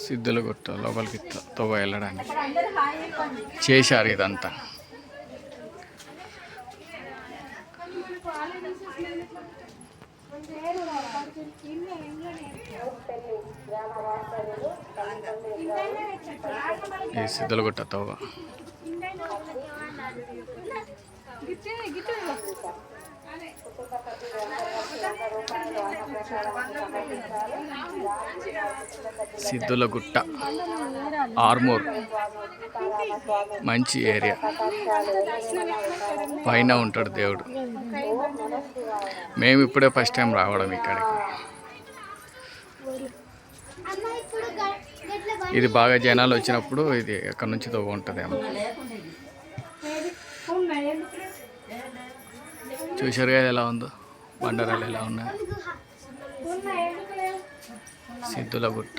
సిద్ధులగుట్ట లోపలికి తవ్వ వెళ్ళడానికి చేశారు ఇదంతా. ఈ సిద్ధులగుట్ట తవ్వ సిద్ధులగుట్ట ఆర్మూర్ మంచి ఏరియా. పైన ఉంటాడు దేవుడు. మేము ఇప్పుడే ఫస్ట్ టైం రావడం ఇక్కడికి. ఇది బాగా జనాలు వచ్చినప్పుడు ఇది ఎక్కడి నుంచి తవ్వ ఉంటుందేమో. చూశారు కదా ఎలా ఉందో, బండరాలు ఎలా ఉన్నాయి. సిద్ధులగుట్ట